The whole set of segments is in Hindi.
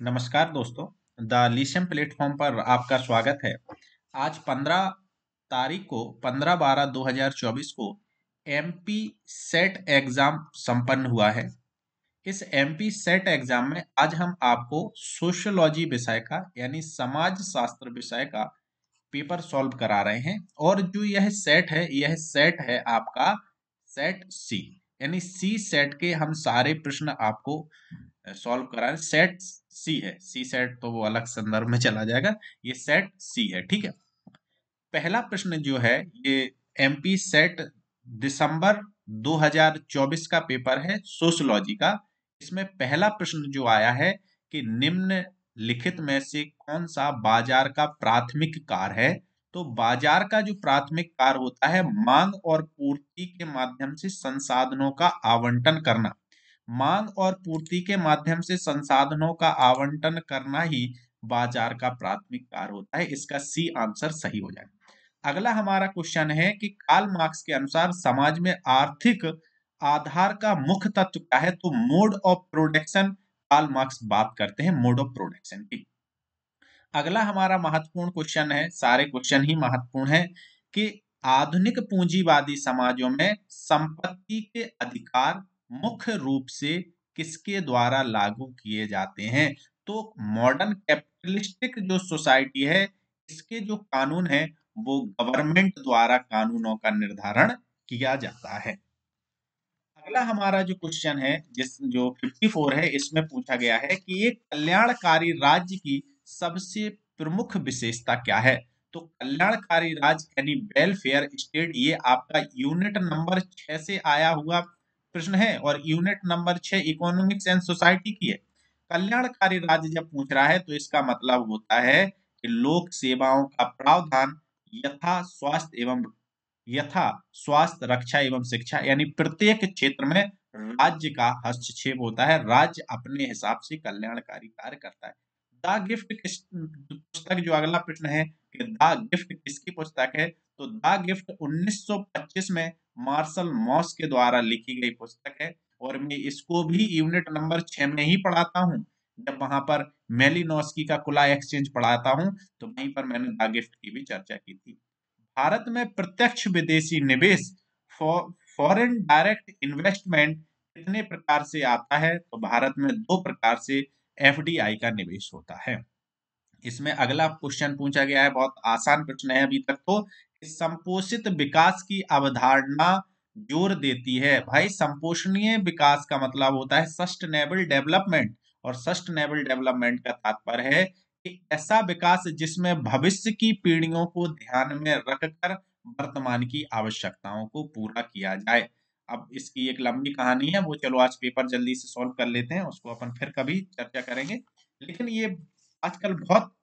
नमस्कार दोस्तों। द लीशियम प्लेटफॉर्म पर आपका स्वागत है। आज 15 तारीख को 15/12/2024 को एमपी सेट एग्जाम संपन्न हुआ है। इस एमपी सेट एग्जाम में आज हम आपको सोशियोलॉजी विषय का यानी समाज शास्त्र विषय का पेपर सॉल्व करा रहे हैं। और जो यह सेट है आपका सेट सी, यानी सी सेट के हम सारे प्रश्न आपको सॉल्व करा रहे हैं। सेट सी है, सी सेट तो वो अलग संदर्भ में चला जाएगा, ये सेट सी है। ठीक है, पहला प्रश्न जो है ये एमपी सेट दिसंबर 2024 का पेपर है सोशियोलॉजी का। इसमें पहला प्रश्न जो आया है कि निम्नलिखित में से कौन सा बाजार का प्राथमिक कार्य है। तो बाजार का जो प्राथमिक कार्य होता है मांग और पूर्ति के माध्यम से संसाधनों का आवंटन करना। मांग और पूर्ति के माध्यम से संसाधनों का आवंटन करना ही बाजार का प्राथमिक कार्य होता है। इसका सी आंसर सही हो जाएगा। अगला हमारा क्वेश्चन है कि कार्ल मार्क्स के अनुसार समाज में आर्थिक आधार का मुख्य तत्व क्या है। तो mode of production, Karl Marx बात करते हैं मोड ऑफ प्रोडक्शन की। अगला हमारा महत्वपूर्ण क्वेश्चन है, सारे क्वेश्चन ही महत्वपूर्ण है, कि आधुनिक पूंजीवादी समाजों में संपत्ति के अधिकार मुख्य रूप से किसके द्वारा लागू किए जाते हैं। तो मॉडर्न कैपिटलिस्टिक जो सोसाइटी है इसके जो कानून है वो गवर्नमेंट द्वारा कानूनों का निर्धारण किया जाता है। अगला हमारा जो क्वेश्चन है जिस जो 54 है इसमें पूछा गया है कि एक कल्याणकारी राज्य की सबसे प्रमुख विशेषता क्या है। तो कल्याणकारी राज्य यानी वेलफेयर स्टेट, ये आपका यूनिट नंबर 6 से आया हुआ प्रश्न है और unit number 6 economics and society की है। कल्याणकारी राज्य जब पूछ रहा है तो इसका मतलब होता है कि लोक सेवाओं का प्रावधान यथा स्वास्थ्य एवं यथा स्वास्थ्य, रक्षा एवं शिक्षा, यानी प्रत्येक क्षेत्र में राज्य का हस्तक्षेप होता है। राज्य अपने हिसाब से कल्याणकारी कार्य करता है। द गिफ्ट किस पुस्तक, जो अगला प्रश्न है कि द गिफ्ट किसकी पुस्तक है। तो द गिफ्ट 1925 में मार्शल मॉस के द्वारा लिखी गई पुस्तक है। और मैं इसको भी यूनिट नंबर 6 में ही पढ़ाता हूँ। जब वहां पर मेलिनोस्की का खुला एक्सचेंज पढ़ाता हूँ तो वहीं पर मैंने द गिफ्ट की भी चर्चा की थी। भारत में प्रत्यक्ष विदेशी निवेश, फॉरेन डायरेक्ट इन्वेस्टमेंट कितने प्रकार से आता है। तो भारत में दो प्रकार से एफडीआई का निवेश होता है। इसमें अगला क्वेश्चन पूछा गया है, बहुत आसान प्रश्न है अभी तक तो, कि संपोषित विकास की अवधारणा जोर देती है। भाई संपोषणीय विकास का मतलब होता है सस्टेनेबल डेवलपमेंट, और सस्टेनेबल डेवलपमेंट का तात्पर्य है कि ऐसा विकास जिसमें भविष्य की पीढ़ियों को ध्यान में रखकर वर्तमान की आवश्यकताओं को पूरा किया जाए। अब इसकी एक लंबी कहानी है, वो चलो आज पेपर जल्दी से सॉल्व कर लेते हैं, उसको अपन फिर कभी चर्चा करेंगे। लेकिन ये आजकल बहुत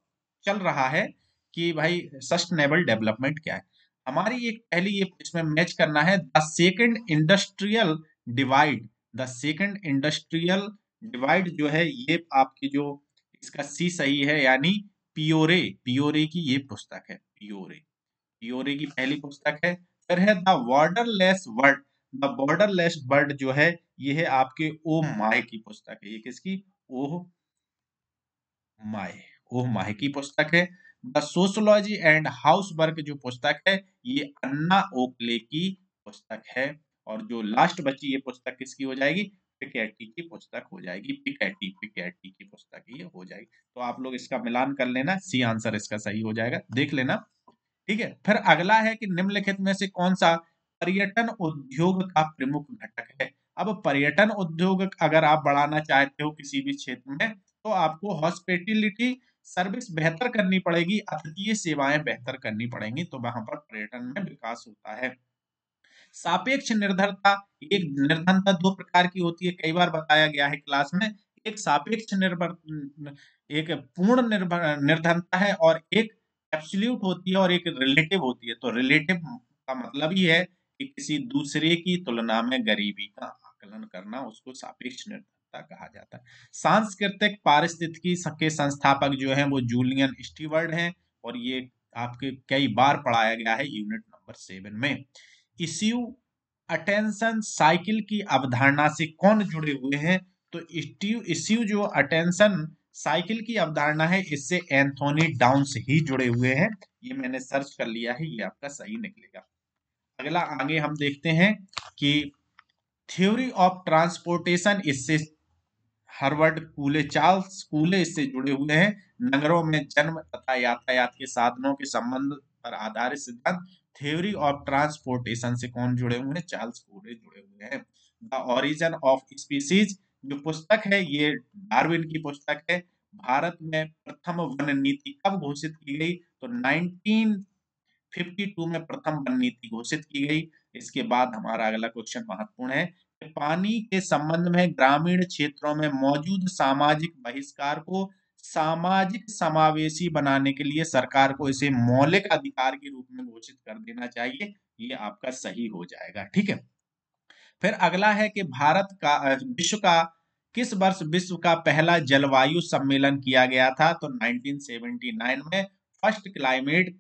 चल रहा है कि भाई सस्टेनेबल डेवलपमेंट क्या है। हमारी एक पहली ये इसमें मैच करना है the second industrial divide. The second industrial divide जो है ये आपकी जो इसका सी सही है, यानी पियोरे, पियोरे की ये पुस्तक है। पियोरे, पियोरे की पहली पुस्तक है। फिर है the borderless world. The borderless world जो है ये है आपके ओ माय की पुस्तक है। ये किसकी? ओह माय, ओह माय की पुस्तक है। The sociology and house work जो पुस्तक है ये अन्ना ओकले की पुस्तक है। और जो लास्ट बची ये पुस्तक किसकी हो जाएगी? पिकैटी की पुस्तक हो जाएगी। पिकैटी, पिकैटी की पुस्तक ये हो जाएगी। तो आप लोग इसका मिलान कर लेना, सी आंसर इसका सही हो जाएगा, देख लेना। ठीक है, फिर अगला है कि निम्नलिखित में से कौन सा पर्यटन उद्योग का प्रमुख घटक है। अब पर्यटन उद्योग अगर आप बढ़ाना चाहते हो किसी भी क्षेत्र में तो आपको हॉस्पिटैलिटी सर्विस बेहतर करनी पड़ेगी, अतिथि सेवाएं बेहतर करनी पड़ेंगी, तो वहां पर पर्यटन में विकास होता है। सापेक्ष निर्भरता, एक निर्धनता दो प्रकार की होती है, कई बार बताया गया है क्लास में। एक सापेक्ष निर्भर, एक पूर्ण निर्भर निर्धनता है, और एक एब्सोल्यूट होती है, और एक रिलेटिव होती है। तो रिलेटिव का मतलब ही है कि किसी दूसरे की तुलना में गरीबी का आकलन करना, उसको सापेक्ष निर्धनता कहा जाता है। सांस्कृतिक पारिस्थितिकी के संस्थापक जो हैं वो जूलियन स्टीवर्ड हैं, और ये आपके कई बार पढ़ाया गया है यूनिट नंबर 7 में। इश्यू अटेंशन साइकिल की अवधारणा से कौन जुड़े हुए हैं। तो इश्यू जो अटेंशन साइकिल की अवधारणा है, इससे एंथोनी डाउन्स ही जुड़े हुए हैं। ये मैंने सर्च कर लिया है, ये आपका सही निकलेगा। अगला आगे हम देखते हैं कि थ्योरी ऑफ ट्रांसपोर्टेशन, इससे हार्वर्ड कूले, चार्ल्स कूले इससे जुड़े हुए हैं। नगरों में जन्म तथा यातायात के साधनों के संबंध पर आधारित सिद्धांत, थ्योरी ऑफ ट्रांसपोर्टेशन से कौन जुड़े हुए हैं? चार्ल्स कूले जुड़े हुए हैं। द ओरिजिन ऑफ स्पीसीज जो पुस्तक है, ये डार्विन की पुस्तक है। भारत में प्रथम वन नीति कब घोषित की गई? तो 1952 में प्रथम वन नीति घोषित की गई। इसके बाद हमारा अगला क्वेश्चन महत्वपूर्ण है कि पानी के संबंध में ग्रामीण क्षेत्रों में मौजूद सामाजिक बहिष्कार को सामाजिक समावेशी बनाने के लिए सरकार को इसे मौलिक अधिकार के रूप में घोषित कर देना चाहिए। ये आपका सही हो जाएगा, ठीक है। फिर अगला है कि भारत का विश्व का किस वर्ष विश्व का पहला जलवायु सम्मेलन किया गया था? तो 1979 में फर्स्ट क्लाइमेट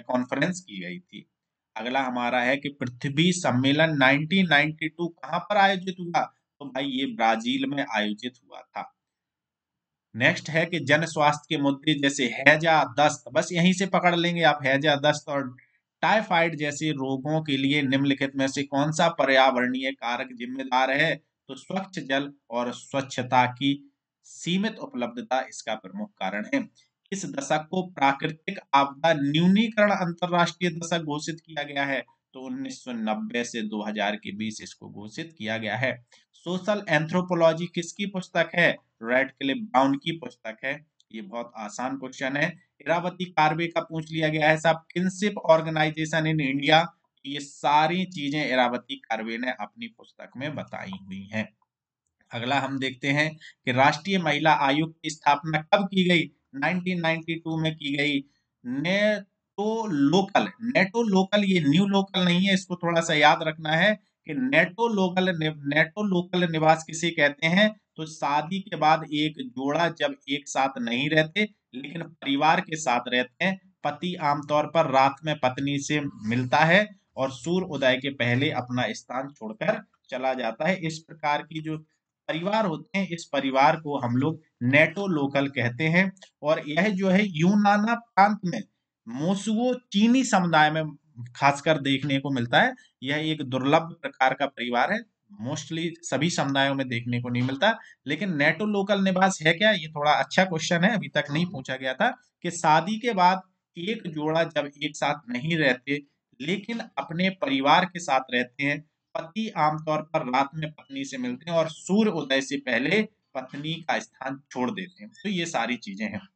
कॉन्फ्रेंस की गई थी। अगला हमारा है कि पृथ्वी सम्मेलन 1992 कहाँ पर आयोजित हुआ? तो भाई ये ब्राजील में आयोजित हुआ था। नेक्स्ट है कि जन स्वास्थ्य के मुद्दे जैसे हैजा, दस्त, बस यहीं से पकड़ लेंगे आप, हैजा, दस्त और टाइफाइड जैसे रोगों के लिए निम्नलिखित में से कौन सा पर्यावरणीय कारक जिम्मेदार है? तो स्वच्छ जल और स्वच्छता की सीमित उपलब्धता इसका प्रमुख कारण है। इस दशक को प्राकृतिक आपदा न्यूनीकरण अंतरराष्ट्रीय दशक घोषित किया गया है। तो 1990 से 2000 के बीच इसको घोषित किया गया है। सोशल एंथ्रोपोलॉजी किसकी पुस्तक है? रेडक्लिफ ब्राउन की पुस्तक है। ये बहुत आसान क्वेश्चन है। इरावती कार्वे का पूछ लिया गया है साहब, किनशिप ऑर्गेनाइजेशन इन इंडिया। ये सारी चीजें इरावती कार्वे ने अपनी पुस्तक में बताई हुई हैं। अगला हम देखते हैं कि राष्ट्रीय महिला आयोग की स्थापना कब की गई? 1992 में की गई। नेटो लोकल, नेटो लोकल, ये न्यू लोकल नहीं है, इसको थोड़ा सा याद रखना है कि नेटो लोकल निवास किसे कहते हैं? तो शादी के बाद एक जोड़ा जब एक साथ नहीं रहते लेकिन परिवार के साथ रहते हैं, पति आमतौर पर रात में पत्नी से मिलता है और सूर्य उदय के पहले अपना स्थान छोड़कर चला जाता है। इस प्रकार की जो परिवार होते हैं, इस परिवार को हम लोग नेटो लोकल कहते हैं। और यह जो है यूनाना प्रांत में मोसुओ चीनी समुदाय में खासकर देखने को मिलता है। यह एक दुर्लभ प्रकार का परिवार है, मोस्टली सभी समुदायों में देखने को नहीं मिलता। लेकिन नेटो लोकल निवास है क्या? ये थोड़ा अच्छा क्वेश्चन है, अभी तक नहीं पूछा गया था। कि शादी के बाद एक जोड़ा जब एक साथ नहीं रहते लेकिन अपने परिवार के साथ रहते हैं, पति आमतौर पर रात में पत्नी से मिलते हैं और सूर्य उदय से पहले पत्नी का स्थान छोड़ देते हैं। तो ये सारी चीजें हैं।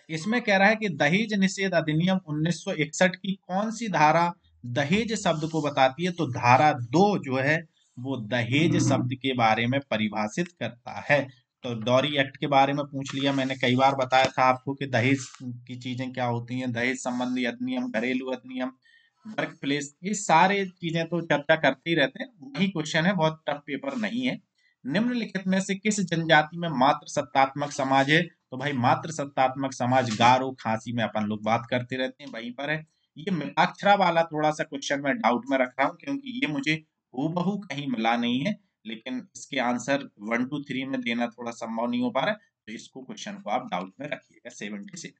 इसमें कह रहा है कि दहेज निषेध अधिनियम 1961 की कौन सी धारा दहेज शब्द को बताती है? तो धारा 2 जो है वो दहेज शब्द के बारे में परिभाषित करता है। तो डॉरी एक्ट के बारे में पूछ लिया, मैंने कई बार बताया था आपको कि दहेज की चीजें क्या होती हैं, दहेज संबंधी अधिनियम, घरेलू अधिनियम, वर्क प्लेस, ये सारे चीजें तो चर्चा करते ही रहते हैं। वही क्वेश्चन है, बहुत टफ पेपर नहीं है। निम्नलिखित में से किस जनजाति में मात्र सत्तात्मक समाज है? तो भाई मात्र सत्तात्मक समाज गारो खासी में अपन लोग बात करते रहते हैं, वहीं पर है। ये मिताक्षरा वाला थोड़ा सा क्वेश्चन मैं डाउट में रख रहा हूँ क्योंकि ये मुझे हूबहू कहीं मिला नहीं है, लेकिन इसके आंसर 1 2 3 में देना थोड़ा संभव नहीं हो पा रहा है, तो इसको क्वेश्चन को आप डाउट में रखिएगा। 76।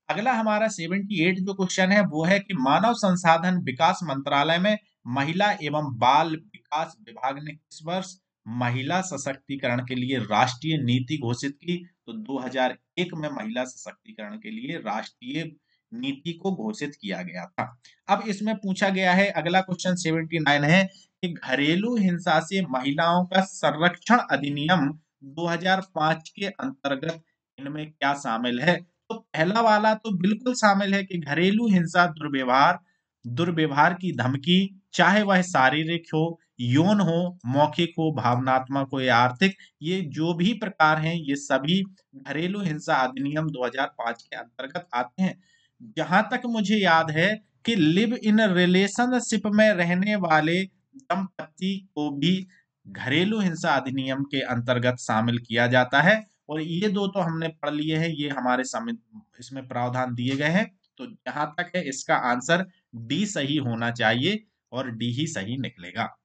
अगला हमारा 78 जो क्वेश्चन है वो है कि मानव संसाधन विकास मंत्रालय में महिला एवं बाल विकास विभाग ने किस वर्ष महिला सशक्तिकरण के लिए राष्ट्रीय नीति घोषित की? तो 2001 में महिला सशक्तिकरण के लिए राष्ट्रीय नीति को घोषित किया गया था। अब इसमें पूछा गया है, अगला क्वेश्चन 79 है कि घरेलू हिंसा से महिलाओं का संरक्षण अधिनियम 2005 के अंतर्गत इनमें क्या शामिल है? तो पहला वाला तो बिल्कुल शामिल है कि घरेलू हिंसा दुर्व्यवहार, दुर्व्यवहार की धमकी, चाहे वह शारीरिक हो, यौन हो, मौखिक हो, भावनात्मक हो या आर्थिक, ये जो भी प्रकार हैं ये सभी घरेलू हिंसा अधिनियम 2005 के अंतर्गत आते हैं। जहां तक मुझे याद है कि लिव इन रिलेशनशिप में रहने वाले दंपति को भी घरेलू हिंसा अधिनियम के अंतर्गत शामिल किया जाता है। और ये दो तो हमने पढ़ लिए हैं, ये हमारे इसमें प्रावधान दिए गए हैं। तो जहां तक है इसका आंसर डी सही होना चाहिए और डी ही सही निकलेगा।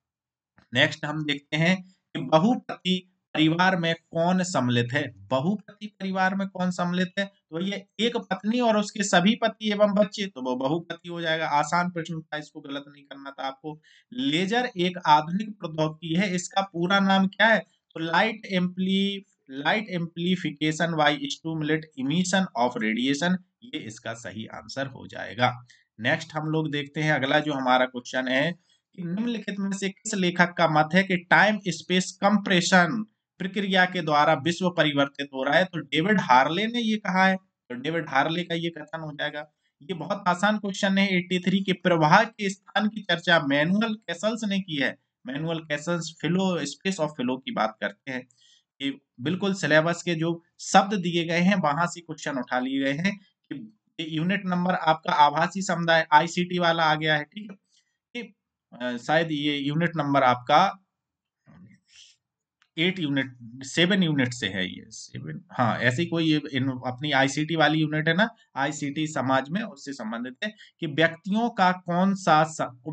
नेक्स्ट हम देखते हैं कि बहुपति परिवार में कौन सम्मिलित है? बहुपति परिवार में कौन सम्मिलित है? तो ये एक पत्नी और उसके सभी पति एवं बच्चे, तो वो बहुपति हो जाएगा। आसान प्रश्न था, इसको गलत नहीं करना था आपको। लेजर एक आधुनिक प्रौद्योगिकी है, इसका पूरा नाम क्या है? तो light amplification by stimulate emission of radiation, ये इसका सही आंसर हो जाएगा। नेक्स्ट हम लोग देखते हैं अगला जो हमारा क्वेश्चन है कि निम्नलिखित में से किस लेखक का मत है कि टाइम स्पेस कंप्रेशन प्रक्रिया के द्वारा विश्व परिवर्तित हो रहा है? तो डेविड हार्ले ने ये कहा है, तो डेविड हार्ले का ये कथन हो जाएगा। ये बहुत आसान क्वेश्चन है। 83 के प्रवाह के स्थान की चर्चा मैनुअल कैसल्स ने की है। मैनुअल कैसल्स फिलो स्पेस ऑफ फिलो की बात करते हैं। ये बिल्कुल सिलेबस के जो शब्द दिए गए हैं वहां से क्वेश्चन उठा लिए गए हैं कि ये यूनिट नंबर आपका आभासी समुदाय आईसीटी वाला आ गया है, ठीक है। ये, शायद ये यूनिट नंबर आपका 8 यूनिट 7 यूनिट से है, ये 7, हाँ ऐसी कोई ये अपनी आईसीटी वाली यूनिट है ना, आईसीटी समाज में उससे संबंधित है कि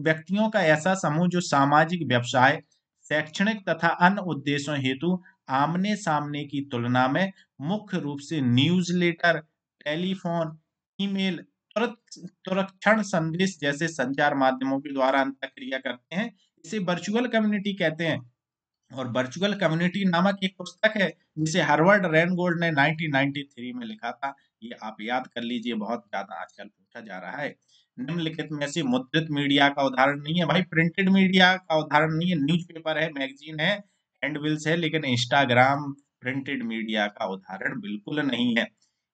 व्यक्तियों का ऐसा समूह जो सामाजिक व्यवसाय शैक्षणिक तथा अन्य उद्देश्यों हेतु आमने सामने की तुलना में मुख्य रूप से न्यूज़लेटर, टेलीफोन, ईमेल, तुरक्षण संदेश जैसे संचार माध्यमों के द्वारा अंतःक्रिया करते हैं, इसे वर्चुअल कम्युनिटी कहते हैं। और वर्चुअल कम्युनिटी नामक एक पुस्तक है जिसे हार्वर्ड रेनगोल्ड ने 1993 में लिखा था। ये आप याद कर लीजिए, बहुत ज्यादा आजकल पूछा जा रहा है। निम्नलिखित में से मुद्रित मीडिया का उदाहरण नहीं है भाई, प्रिंटेड मीडिया का उदाहरण नहीं है, न्यूज़पेपर है, मैगजीन है, हैंडबिल्स है, लेकिन इंस्टाग्राम प्रिंटेड मीडिया का उदाहरण बिल्कुल नहीं है।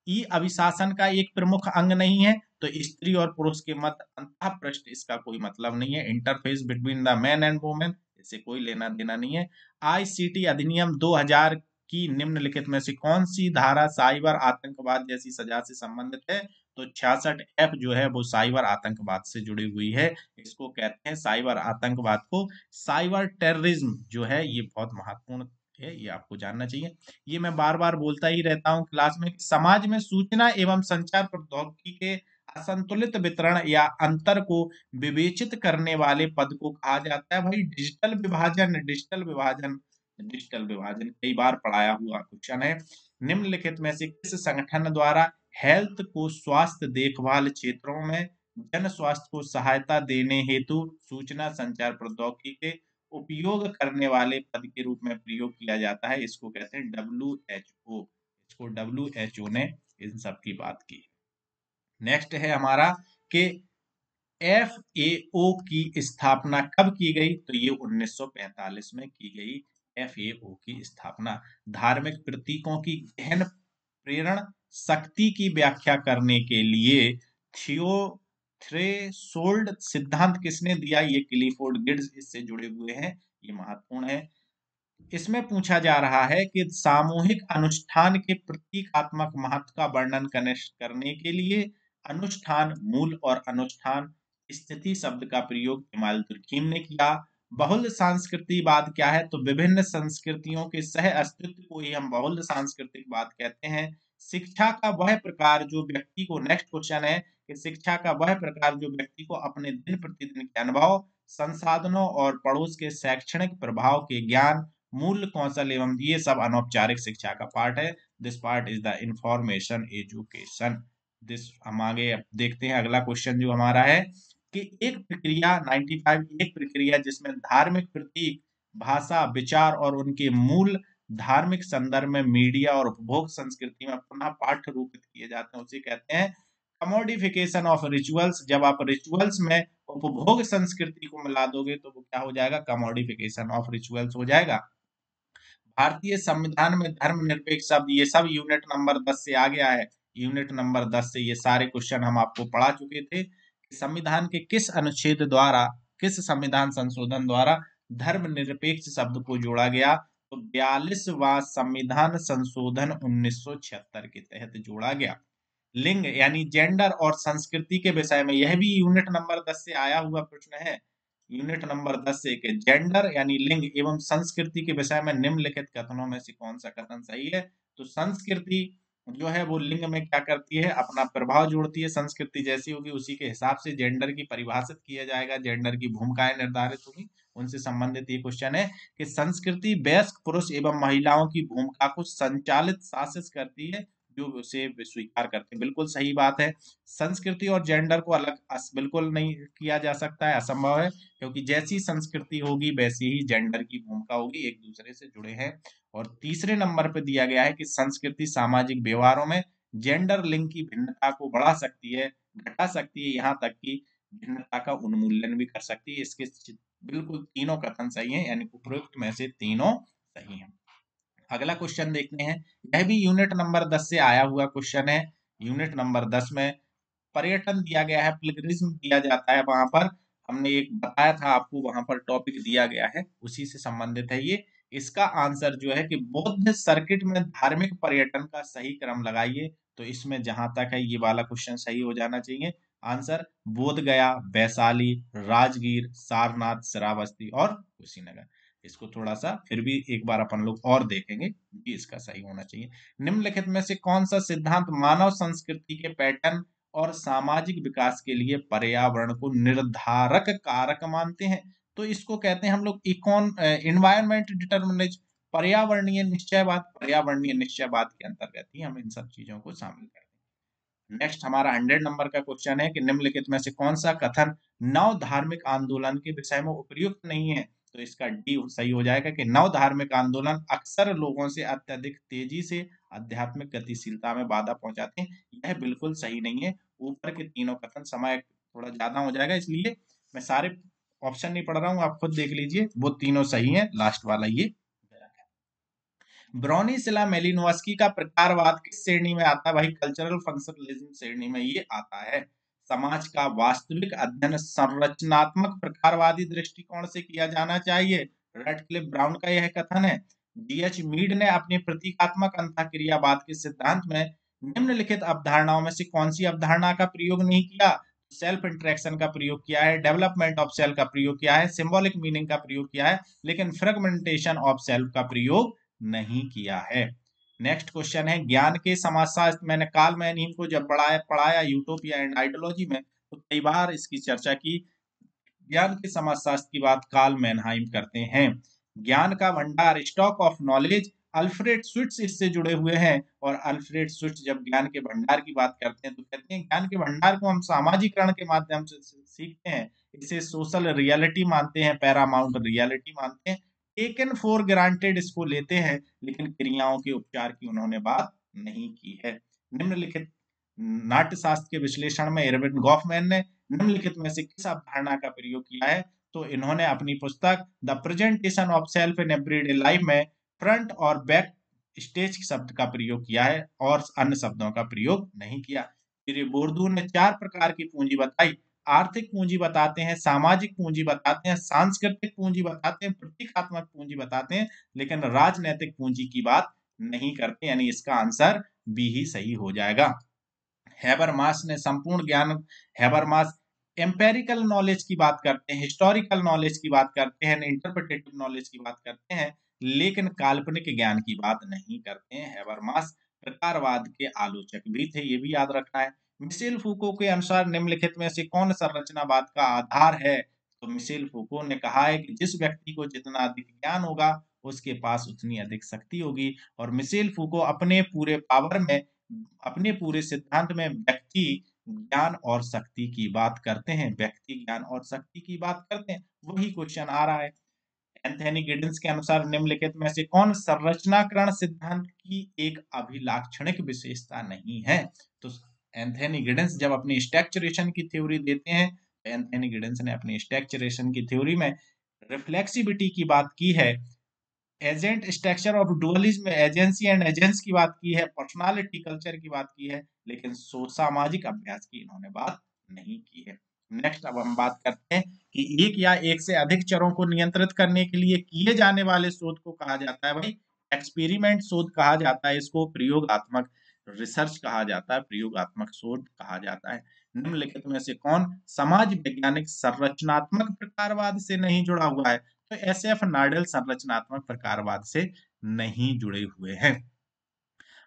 ई अभिशासन का एक प्रमुख अंग नहीं है, तो स्त्री और पुरुष के मध्य अंतः पृष्ठ इसका कोई मतलब नहीं है। Interface between the man and women, इससे कोई लेना देना नहीं है। आईसीटी अधिनियम 2000 की निम्नलिखित में से कौन सी धारा साइबर आतंकवाद जैसी सजा से संबंधित है? तो 66F जो है वो साइबर आतंकवाद से जुड़ी हुई है। इसको कहते हैं साइबर आतंकवाद को। साइबर टेररिज्म जो है ये बहुत महत्वपूर्ण है, ये आपको जानना चाहिए। ये मैं बार बार बोलता ही रहता हूँ क्लास में, समाज में सूचना एवं संचार प्रौद्योगिकी के असंतुलित वितरण या अंतर को विवेचित करने वाले पद को कहा जाता है भाई डिजिटल विभाजन। डिजिटल विभाजन कई बार पढ़ाया हुआ क्वेश्चन है। निम्नलिखित में से किस संगठन द्वारा हेल्थ को स्वास्थ्य देखभाल क्षेत्रों में जन स्वास्थ्य को सहायता देने हेतु सूचना संचार प्रौद्योगिकी के उपयोग करने वाले पद के रूप में प्रयोग किया जाता है? इसको कहते हैं WHO। इसको WHO ने इन सब की बात की। नेक्स्ट है हमारा कि FAO की स्थापना कब की गई? तो ये 1945 में की गई FAO की स्थापना। धार्मिक प्रतीकों की गहन प्रेरण शक्ति की व्याख्या करने के लिए थियो थ्रेशोल्ड सिद्धांत किसने दिया? ये क्लिफोर्ड गिब्स इससे जुड़े हुए हैं, ये महत्वपूर्ण है। इसमें पूछा जा रहा है कि सामूहिक अनुष्ठान के प्रतीकात्मक महत्व का वर्णन करने के लिए अनुष्ठान मूल और अनुष्ठान स्थिति शब्द का प्रयोग इमाल तुर्कीम ने किया। बहुल सांस्कृतिकवाद क्या है? तो विभिन्न संस्कृतियों के सह अस्तित्व को ही हम बहुल सांस्कृतिकवाद कहते हैं। शिक्षा का वह प्रकार जो व्यक्ति को, नेक्स्ट क्वेश्चन है कि शिक्षा का वह प्रकार जो व्यक्ति को अपने दिन प्रतिदिन के अनुभव, संसाधनों और पड़ोस के शैक्षणिक प्रभाव के ज्ञान, मूल कौशल एवं ये सब अनौपचारिक शिक्षा का पार्ट है। This part is the information education. This हम आगे देखते हैं अगला क्वेश्चन जो हमारा है कि एक प्रक्रिया 95, एक प्रक्रिया जिसमें धार्मिक प्रतीक, भाषा, विचार और उनके मूल धार्मिक संदर्भ में मीडिया और उपभोग संस्कृति में पुनः पाठ्य रूपित किए जाते हैं, उसे कहते हैं कमोडिफिकेशन ऑफ रिचुअल्स। जब आप रिचुअल्स में उपभोग संस्कृति को मिला दोगे तो वो क्या हो जाएगा? कमोडिफिकेशन ऑफ रिचुअल्स हो जाएगा। भारतीय संविधान में धर्मनिरपेक्ष शब्द, ये सब यूनिट नंबर 10 से आ गया है। यूनिट नंबर 10 से ये सारे क्वेश्चन हम आपको पढ़ा चुके थे। संविधान के किस अनुच्छेद द्वारा, किस संविधान संशोधन द्वारा धर्मनिरपेक्ष शब्द को जोड़ा गया? तो 42वां संविधान संशोधन 1976 के तहत जोड़ा गया। लिंग यानी जेंडर और संस्कृति के विषय में, यह भी यूनिट नंबर 10 से आया हुआ प्रश्न है। यूनिट नंबर 10 से के जेंडर यानी लिंग एवं संस्कृति के विषय में निम्नलिखित कथनों में से कौन सा कथन सही है? तो संस्कृति जो है वो लिंग में क्या करती है, अपना प्रभाव जोड़ती है। संस्कृति जैसी होगी उसी के हिसाब से जेंडर की परिभाषित किया जाएगा, जेंडर की भूमिकाएं निर्धारित होगी। उनसे संबंधित ये क्वेश्चन है कि संस्कृति वयस्क पुरुष एवं महिलाओं की भूमिका को संचालित शासित करती है जो उसे स्वीकार करते हैं। बिल्कुल सही बात है। संस्कृति और जेंडर को अलग बिल्कुल नहीं किया जा सकता है, असंभव है, क्योंकि जैसी संस्कृति होगी वैसी ही जेंडर की भूमिका होगी, एक दूसरे से जुड़े हैं। और तीसरे नंबर पे दिया गया है कि संस्कृति सामाजिक व्यवहारों में जेंडर लिंग की भिन्नता को बढ़ा सकती है, घटा सकती है, यहाँ तक कि भिन्नता का उन्मूलन भी कर सकती है। इसके बिल्कुल तीनों कथन सही हैं, यानी उपरोक्त में से तीनों सही हैं। अगला क्वेश्चन देखते हैं। यह भी यूनिट नंबर 10 से आया हुआ क्वेश्चन है। यूनिट नंबर 10 में पर्यटन दिया गया है, पिलग्रिम्स दिया जाता है वहां पर। हमने एक बताया था आपको, वहां पर टॉपिक दिया गया है, उसी से संबंधित है ये। इसका आंसर जो है कि बौद्ध सर्किट में धार्मिक पर्यटन का सही क्रम लगाइए। तो इसमें जहां तक है ये वाला क्वेश्चन सही हो जाना चाहिए। आंसर बोध गया, वैशाली, राजगीर, सारनाथ, श्रावस्ती और कुशीनगर। इसको थोड़ा सा फिर भी एक बार अपन लोग और देखेंगे, ये इसका सही होना चाहिए। निम्नलिखित में से कौन सा सिद्धांत मानव संस्कृति के पैटर्न और सामाजिक विकास के लिए पर्यावरण को निर्धारक कारक मानते हैं? तो इसको कहते हैं हम लोग इन्वायरमेंट डिटर्मिनेज, पर्यावरणीय निश्चयवाद। पर्यावरणीय निश्चयवाद के अंतर्गत ही हम इन सब चीजों को शामिल करते हैं। नेक्स्ट हमारा 100 नंबर का क्वेश्चन है कि निम्नलिखित में से कौन सा कथन नव धार्मिक आंदोलन के विषय में उपयुक्त नहीं है? तो इसका डी सही हो जाएगा कि नव धार्मिक आंदोलन अक्सर लोगों से अत्यधिक तेजी से आध्यात्मिक गतिशीलता में बाधा पहुंचाते हैं। यह बिल्कुल सही नहीं है। ऊपर के तीनों कथन, समय थोड़ा ज्यादा हो जाएगा इसलिए मैं सारे ऑप्शन नहीं पढ़ रहा हूँ, आप खुद देख लीजिए, वो तीनों सही हैं, लास्ट वाला ये। ब्रोनिस्ला मेलिनोव्स्की का प्रकारवाद किस श्रेणी में आता है? भाई कल्चरल फंक्शनलिज्म श्रेणी में ये आता है। समाज का वास्तविक अध्ययन संरचनात्मक प्रकारवादी दृष्टिकोण से किया जाना चाहिए, रेडक्लिफ ब्राउन का यह कथन है। डीएच मीड ने अपने प्रतीकात्मक अंतःक्रियावाद के सिद्धांत में निम्नलिखित अवधारणाओं में से कौन सी अवधारणा का प्रयोग नहीं किया? सेल्फ इंटरेक्शन का प्रयोग किया है, डेवलपमेंट ऑफ सेल्फ का प्रयोग किया है, सिंबॉलिक मीनिंग का प्रयोग किया है, लेकिन फ्रेगमेंटेशन ऑफ सेल्फ का प्रयोग नहीं किया है। नेक्स्ट क्वेश्चन है, ज्ञान के समाजशास्त्र, मैंने कार्ल मैनहीम को जब पढ़ाया यूटोपिया एंड आइडियोलॉजी में, तो कई बार इसकी चर्चा की। ज्ञान के समाजशास्त्र की बात कार्ल मैनहाइम करते हैं। ज्ञान का भंडार, stock of knowledge, Alfred sweets इससे जुड़े हुए हैं। और अल्फ्रेड स्विट्स जब ज्ञान के भंडार की बात करते हैं तो कहते हैं ज्ञान के भंडार को हम सामाजिकरण के माध्यम से सीखते हैं, इसे सोशल रियलिटी मानते हैं, पैरामाउंट रियलिटी मानते हैं, टेकन फॉर ग्रांटेड इसको लेते हैं, लेकिन क्रियाओं के उपचार की उन्होंने बात नहीं की है। निम्नलिखित नाट्यशास्त्र के विश्लेषण में इरविन गॉफमैन ने निम्नलिखित में से किस अवधारणा का प्रयोग किया है? तो इन्होंने अपनी पुस्तक the presentation of self in everyday life में फ्रंट और बैक स्टेज शब्द का प्रयोग किया है और अन्य शब्दों का प्रयोग नहीं किया। फिर बोर्डू ने 4 प्रकार की पूंजी बताई। आर्थिक पूंजी बताते हैं, सामाजिक पूंजी बताते हैं, सांस्कृतिक पूंजी बताते हैं, प्रतीकात्मक पूंजी बताते हैं, लेकिन राजनैतिक पूंजी की बात नहीं करते, यानी इसका आंसर बी ही सही हो जाएगा। हैबरमास ने संपूर्ण ज्ञान, हैबरमास एम्पेरिकल नॉलेज की बात करते हैं, हिस्टोरिकल नॉलेज की बात करते हैं, इंटरप्रिटेटिव नॉलेज की बात करते हैं, लेकिन काल्पनिक ज्ञान की बात नहीं करते हैं। हैबरमास प्रकारवाद के आलोचक भी थे, ये भी याद रखना है। मिशेल फूको के अनुसार निम्नलिखित में से कौन संरचनावाद का आधार है? तो मिशेल फूको ने कहा है कि जिस व्यक्ति को जितना अधिक ज्ञान होगा उसके पास उतनी अधिक शक्ति होगी। और मिशेल फूको अपने पूरे पावर में, अपने पूरे सिद्धांत में व्यक्ति ज्ञान और शक्ति की बात करते हैं, व्यक्ति ज्ञान और शक्ति की बात करते हैं। वही क्वेश्चन आ रहा है। एंथनी गिडिंस के अनुसार निम्नलिखित में से कौन संरचनाकरण सिद्धांत की एक अभिलाक्षणिक विशेषता नहीं है? तो एंथनी गिडिंस जब अपनी स्ट्रक्चरेशन की थ्योरी देते हैं, एंथनी गिडिंस ने अपनी स्ट्रक्चरेशन की थ्योरी में रिफ्लेक्सिविटी की बात की है, agent structure of dualism, agency and agency की बात की है, पर्सनालिटी कल्चर की बात की है, लेकिन सामाजिक अभ्यास की इन्होंने बात नहीं की है। नेक्स्ट अब हम बात करते हैं कि एक या एक से अधिक चरों को नियंत्रित करने के लिए किए जाने वाले शोध को कहा जाता है भाई एक्सपेरिमेंट शोध कहा जाता है, इसको प्रयोगात्मक रिसर्च कहा जाता है, प्रयोगात्मक शोध कहा जाता है। निम्नलिखित में से कौन समाज वैज्ञानिक संरचनात्मक प्रकारवाद से नहीं जुड़ा हुआ है? तो एसएफ नाडल संरचनात्मक प्रकारवाद से नहीं जुड़े हुए हैं।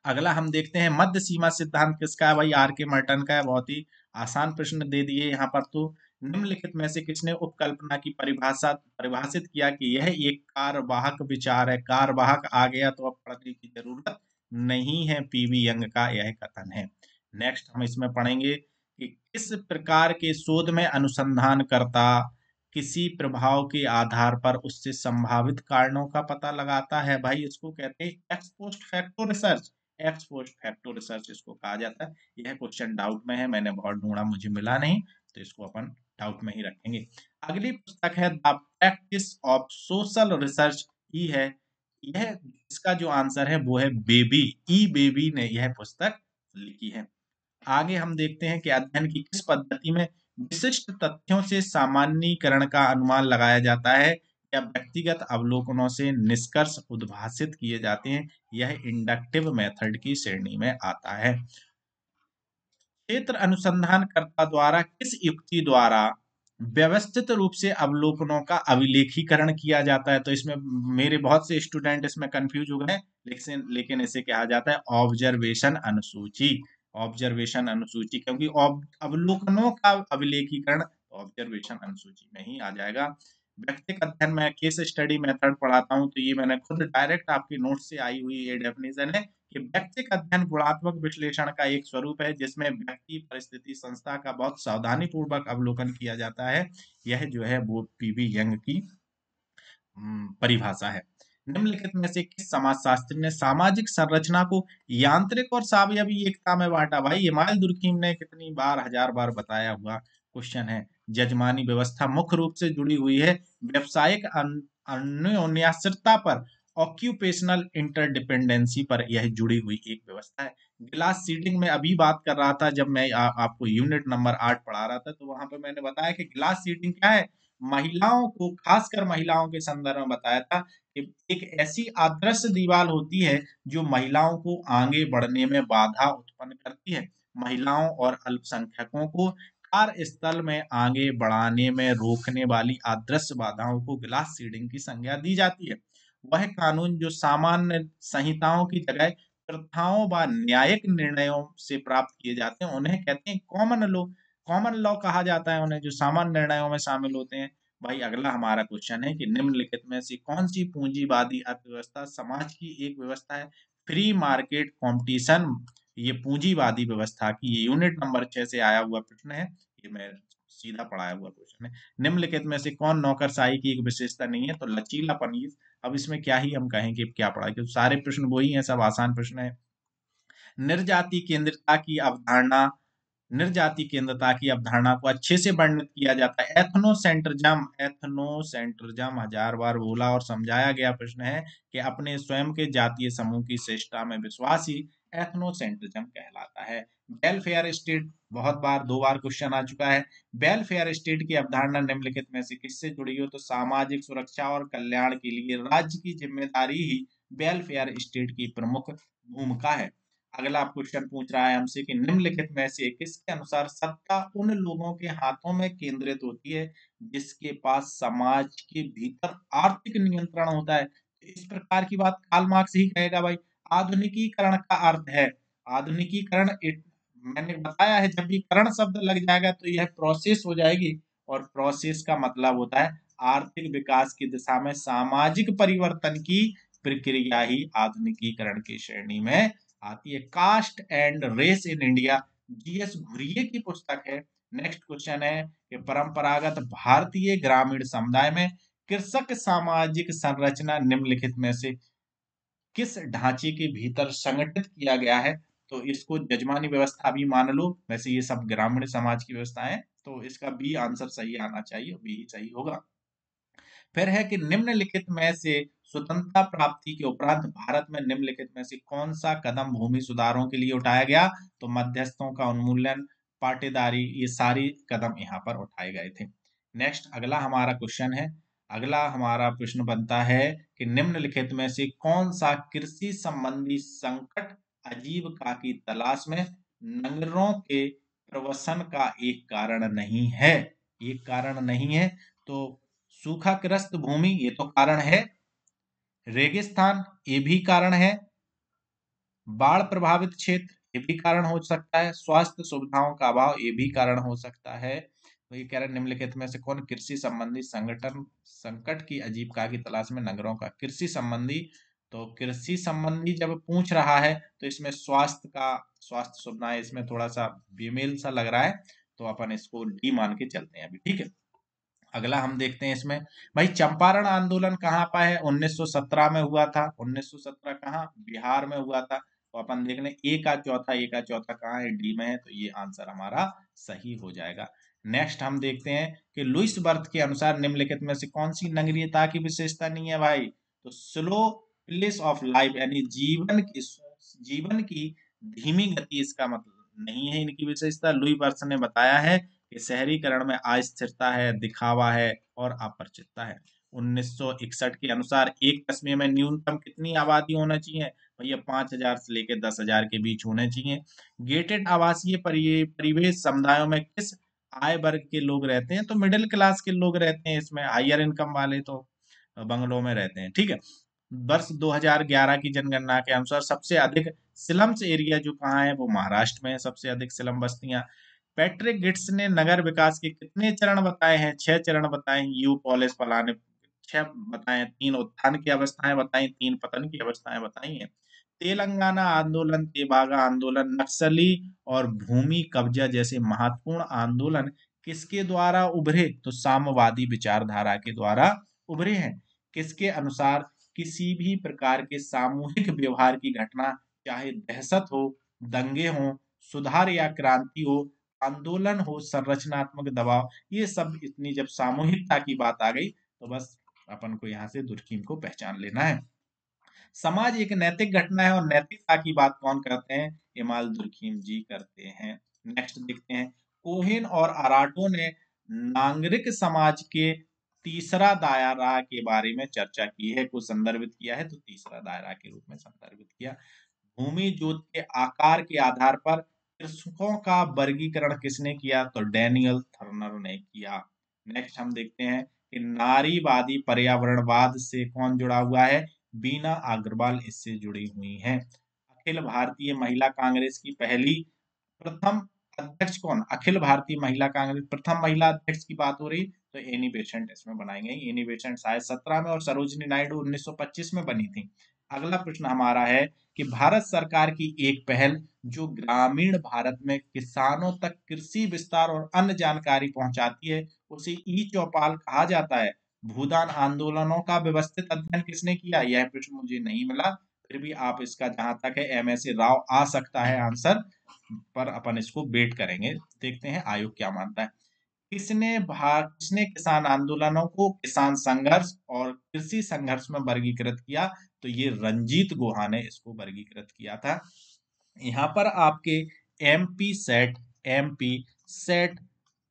अगला हम देखते हैं मध्य सीमा सिद्धांत किसका है भाई, आर के मर्टन का है। बहुत ही आसान प्रश्न दे दिए यहाँ पर। तो निम्नलिखित में से किसने उपकल्पना की परिभाषित किया कि यह एक कार्यवाहक विचार है। कार्यवाहक आ गया तो अब पढ़ने की जरूरत नहीं है, पीवी यंग का यह कथन है। नेक्स्ट हम इसमें पढ़ेंगे कि किस प्रकार के शोध में अनुसंधानकर्ता किसी प्रभाव के आधार पर उससे संभावित कारणों का पता लगाता है। भाई इसको कहते हैं x post facto research. X post facto research इसको कहा जाता है। यह क्वेश्चन डाउट में है, मैंने बहुत ढूंढा मुझे मिला नहीं, तो इसको अपन डाउट में ही रखेंगे। अगली पुस्तक है the practice of social research ही है। यह इसका जो आंसर है वो है बेबी, ई बेबी ने यह पुस्तक लिखी है। आगे हम देखते हैं कि अध्ययन की किस पद्धति में विशिष्ट तथ्यों से सामान्यीकरण का अनुमान लगाया जाता है या व्यक्तिगत अवलोकनों से निष्कर्ष उद्भासित किए जाते हैं। यह इंडक्टिव मेथड की श्रेणी में आता है। क्षेत्र अनुसंधानकर्ता द्वारा किस युक्ति द्वारा व्यवस्थित रूप से अवलोकनों का अभिलेखीकरण किया जाता है। तो इसमें मेरे बहुत से स्टूडेंट इसमें कंफ्यूज हो गए, लेकिन इसे कहा जाता है ऑब्जर्वेशन अनुसूची। ऑब्जर्वेशन अनुसूची, क्योंकि अवलोकनों का अभिलेखीकरण ऑब्जर्वेशन अनुसूची में ही आ जाएगा। व्यक्तिगत अध्ययन में केस स्टडी मेथड पढ़ाता हूँ, तो ये मैंने खुद डायरेक्ट आपकी नोट से आई हुई ये डेफिनेशन है कि व्यक्तिगत अध्ययन गुणात्मक विश्लेषण का एक स्वरूप है जिसमें व्यक्ति, परिस्थिति, संस्था का बहुत सावधानी पूर्वक अवलोकन किया जाता है। यह जो है वो पीवी यंग की परिभाषा है। निम्नलिखित में से किस समाजशास्त्री ने सामाजिक संरचना को यांत्रिक और सावयवी एकता में बांटा। भाई इमाइल दुर्कीम ने कितनी बार, 1000 बार बताया हुआ क्वेश्चन है। जजमानी व्यवस्था मुख्य रूप से जुड़ी हुई है व्यवसायिक अन्योन्याश्रितता पर, ऑक्यूपेशनल इंटरडिपेंडेंसी पर यह जुड़ी हुई एक व्यवस्था है। ग्लास सीडिंग में अभी बात कर रहा था जब मैं आपको यूनिट नंबर 8 पढ़ा रहा था, तो वहां पे मैंने बताया कि ग्लास सीडिंग क्या है। महिलाओं को, खासकर महिलाओं के संदर्भ में बताया था कि एक ऐसी आदर्श दीवार होती है जो महिलाओं को आगे बढ़ने में बाधा उत्पन्न करती है। महिलाओं और अल्पसंख्यकों को कार्यस्थल में आगे बढ़ाने में रोकने वाली आदर्श बाधाओं को ग्लास सीडिंग की संज्ञा दी जाती है। वह कानून जो सामान्य संहिताओं की जगह प्रथाओं व न्यायिक निर्णयों से प्राप्त किए जाते हैं उन्हें कहते हैं कॉमन लॉ। कॉमन लॉ कहा जाता है उन्हें, जो सामान्य निर्णयों में शामिल होते हैं। भाई अगला हमारा क्वेश्चन है कि निम्नलिखित में से कौन सी पूंजीवादी अर्थव्यवस्था समाज की एक व्यवस्था है। फ्री मार्केट कंपटीशन, ये पूंजीवादी व्यवस्था की, ये यूनिट नंबर 6 से आया हुआ प्रश्न है। ये मैं सीधा पढ़ाया हुआ क्वेश्चन है। निम्नलिखित में से कौन नौकरशाही की एक विशेषता नहीं है। तो लचीलापन। अब इसमें क्या ही हम कहें कि क्या पढ़ा, क्योंकि सारे प्रश्न वही हैं, सब आसान प्रश्न है। निर्जाति केंद्रितता की अवधारणा, निर्जाति केंद्रता की अवधारणा को अच्छे से वर्णित किया जाता है। एथनोसेंट्रिज्म, एथनोसेंट्रिज्म 1000 बार बोला और समझाया गया प्रश्न है कि अपने स्वयं के जातीय समूह की श्रेष्ठता में विश्वास ही एथनोसेंट्रिज्म कहलाता है। वेलफेयर स्टेट, बहुत बार, 2 बार क्वेश्चन आ चुका है। वेलफेयर स्टेट की अवधारणा निम्नलिखित में से किससे जुड़ी हो। तो सामाजिक सुरक्षा और कल्याण के लिए राज्य की जिम्मेदारी ही वेलफेयर स्टेट की प्रमुख भूमिका है। अगला क्वेश्चन पूछ रहा है हमसे कि निम्नलिखित में से किसके अनुसार सत्ता उन लोगों के हाथों में केंद्रित होती है जिसके पास समाज के भीतर आर्थिक नियंत्रण होता है। इस प्रकार की बात कार्ल मार्क्स ही कहेगा। भाई आधुनिकीकरण का अर्थ है, आधुनिकीकरण मैंने बताया है, जब भी करण शब्द लग जाएगा तो यह प्रोसेस हो जाएगी, और प्रोसेस का मतलब होता है आर्थिक विकास की दिशा में सामाजिक परिवर्तन की प्रक्रिया ही आधुनिकीकरण की श्रेणी में आती है। Caste and race in India, GS Ghurye की पुस्तक है। नेक्स्ट क्वेश्चन है कि परंपरागत भारतीय ग्रामीण समुदाय में कृषक सामाजिक संरचना निम्नलिखित में से किस ढांचे के भीतर संगठित किया गया है। तो इसको जजमानी व्यवस्था भी मान लो, वैसे ये सब ग्रामीण समाज की व्यवस्था है, तो इसका बी आंसर सही आना चाहिए, बी ही सही होगा। फिर है कि निम्नलिखित में से स्वतंत्रता प्राप्ति के उपरांत भारत में निम्नलिखित में से कौन सा कदम भूमि सुधारों के लिए उठाया गया। तो मध्यस्थों का उन्मूलन, पाटीदारी, ये सारी कदम यहाँ पर उठाए गए थे। नेक्स्ट अगला हमारा क्वेश्चन है, अगला हमारा प्रश्न बनता है कि निम्नलिखित में से कौन सा कृषि संबंधी संकट आजीविका की तलाश में नगरों के प्रवसन का एक कारण नहीं है। एक कारण नहीं है। तो सूखाग्रस्त भूमि, ये तो कारण है। रेगिस्तान, ये भी कारण है। बाढ़ प्रभावित क्षेत्र, ये भी कारण हो सकता है। स्वास्थ्य सुविधाओं का अभाव, ये भी कारण हो सकता है। तो ये कह रहे हैं निम्नलिखित में से कौन कृषि संबंधी संगठन संकट की आजीविका की तलाश में नगरों का कृषि संबंधी, तो कृषि संबंधी जब पूछ रहा है तो इसमें स्वास्थ्य सुविधाएं इसमें थोड़ा सा बेमेल सा लग रहा है, तो अपन इसको डी मान के चलते हैं अभी, ठीक है। अगला हम देखते हैं इसमें, भाई चंपारण आंदोलन कहाँ पर है? 1917 में हुआ था। 1917 कहाँ? बिहार में हुआ था। तो अपन देख लें ए का चौथा कहाँ है? डी में है, तो ये आंसर हमारा सही हो जाएगा। नेक्स्ट हम देखते हैं कि लुईस बर्थ के अनुसार निम्नलिखित में से कौन सी नगरीयता की विशेषता नहीं है भाई? तो स्लो पेस ऑफ लाइफ, यानी जीवन की धीमी गति इसका मतलब नहीं है इनकी विशेषता। लुई बर्थ ने बताया है कि शहरीकरण में अस्थिरता है, दिखावा है और अपरिचितता है। 1961 के अनुसार एक कस्बे में न्यूनतम कितनी आबादी होना चाहिए? भैया 5,000 से लेकर 10,000 के बीच होने चाहिए। गेटेड आवासीय परिवेश समुदायों में किस आय वर्ग के लोग रहते हैं? तो मिडिल क्लास के लोग रहते हैं इसमें, हायर इनकम वाले तो बंगलों में रहते हैं, ठीक है। वर्ष 2011 की जनगणना के अनुसार सबसे अधिक स्लम्स एरिया जो कहाँ है? वो महाराष्ट्र में है, सबसे अधिक स्लम बस्तियां। पैट्रिक गिट्स ने नगर विकास के कितने चरण बताए हैं? 6 चरण बताए हैं। यू पॉलिस फलाने 6 बताए हैं। 3 उत्थान की अवस्थाएं बताई, 3 पतन की अवस्थाएं बताई हैं। तेलंगाना आंदोलन, तेभागा आंदोलन, नक्सली और भूमि कब्जा जैसे महत्वपूर्ण आंदोलन किसके द्वारा उभरे? तो साम्यवादी विचारधारा के द्वारा उभरे हैं। किसके अनुसार? किसी भी प्रकार के सामूहिक व्यवहार की घटना, चाहे दहशत हो, दंगे हो, सुधार या क्रांति हो, आंदोलन हो, संरचनात्मक दबाव, ये सब इतनी जब सामूहिकता की बात आ गई तो बस अपन को यहाँ से दुर्खीम को पहचान लेना है। समाज एक नैतिक घटना है और नैतिकता की बात कौन करते हैं? इमाल दुर्खीम जी करते हैं। नेक्स्ट देखते हैं, कोहेन और अराटो ने नागरिक समाज के तीसरा दायरा के बारे में चर्चा की है, को संदर्भित किया है, तो तीसरा दायरा के रूप में संदर्भित किया। भूमि जोत के आकार के आधार पर कृषकों का वर्गीकरण किसने किया? तो डैनियल थर्नर ने किया। नेक्स्ट हम देखते हैं कि नारीवादी पर्यावरणवाद से कौन जुड़ा हुआ है? बीना अग्रवाल इससे जुड़ी हुई हैं। अखिल भारतीय महिला कांग्रेस की प्रथम अध्यक्ष कौन? अखिल भारतीय महिला कांग्रेस प्रथम महिला अध्यक्ष की बात हो रही, तो एनी बेसेंट इसमें बनाई गई। एनी बेसेंट शायद 17 में और सरोजिनी नायडू 1925 में बनी थी। अगला प्रश्न हमारा है कि भारत सरकार की एक पहल जो ग्रामीण भारत में किसानों तक कृषि विस्तार और अन्य जानकारी पहुंचाती है, उसे ई चौपाल कहा जाता है। भूदान आंदोलनों का व्यवस्थित अध्ययन किसने किया? यह प्रश्न मुझे नहीं मिला, फिर भी आप इसका जहां तक है एमएसए राव आ सकता है आंसर, पर अपन इसको वेट करेंगे, देखते हैं आयोग क्या मानता है। किसने किसान आंदोलनों को किसान संघर्ष और कृषि संघर्ष में वर्गीकृत किया? तो ये रंजीत गुहा ने इसको वर्गीकृत किया था। यहाँ पर आपके एमपी सेट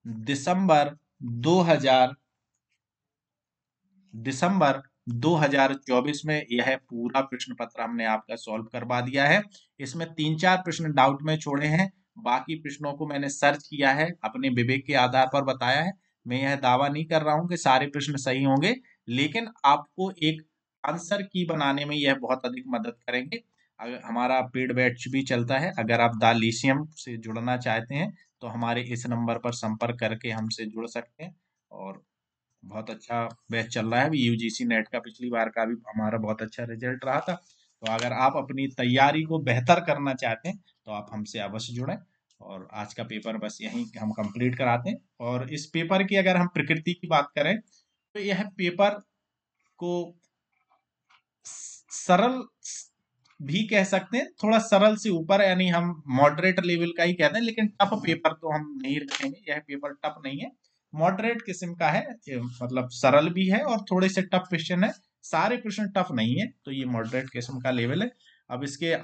दिसंबर 2000 दिसंबर 2024 में यह पूरा प्रश्न पत्र हमने आपका सॉल्व करवा दिया है। इसमें 3-4 प्रश्न डाउट में छोड़े हैं, बाकी प्रश्नों को मैंने सर्च किया है, अपने विवेक के आधार पर बताया है। मैं यह दावा नहीं कर रहा हूं कि सारे प्रश्न सही होंगे, लेकिन आपको एक आंसर की बनाने में यह बहुत अधिक मदद करेंगे। अगर हमारा पेड बैच भी चलता है, अगर आप द लीशियम से जुड़ना चाहते हैं तो हमारे इस नंबर पर संपर्क करके हमसे जुड़ सकते हैं। और बहुत अच्छा बैच चल रहा है अभी, यूजीसी नेट का पिछली बार का भी हमारा बहुत अच्छा रिजल्ट रहा था। तो अगर आप अपनी तैयारी को बेहतर करना चाहते हैं तो आप हमसे अवश्य जुड़ें। और आज का पेपर बस यहीं हम कंप्लीट कराते हैं। और इस पेपर की अगर हम प्रकृति की बात करें तो यह पेपर को सरल भी कह सकते हैं, थोड़ा सरल से ऊपर, यानी हम मॉडरेट लेवल का ही कहते हैं, लेकिन टफ पेपर तो हम नहीं रखेंगे। यह पेपर टफ नहीं है, मॉडरेट किस्म का है, मतलब सरल भी है और थोड़े से टफ क्वेश्चन है। सारे प्रश्न टफ नहीं है, तो ये मॉडरेट किस्म का लेवल है। अब इसके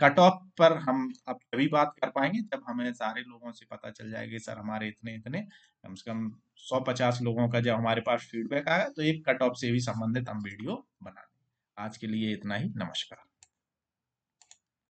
कट ऑफ पर हम अब तभी बात कर पाएंगे जब हमें सारे लोगों से पता चल जाएगा सर हमारे इतने इतने, कम से कम 150 लोगों का जब हमारे पास फीडबैक आया तो एक कट ऑफ से भी संबंधित हम वीडियो बना। आज के लिए इतना ही, नमस्कार।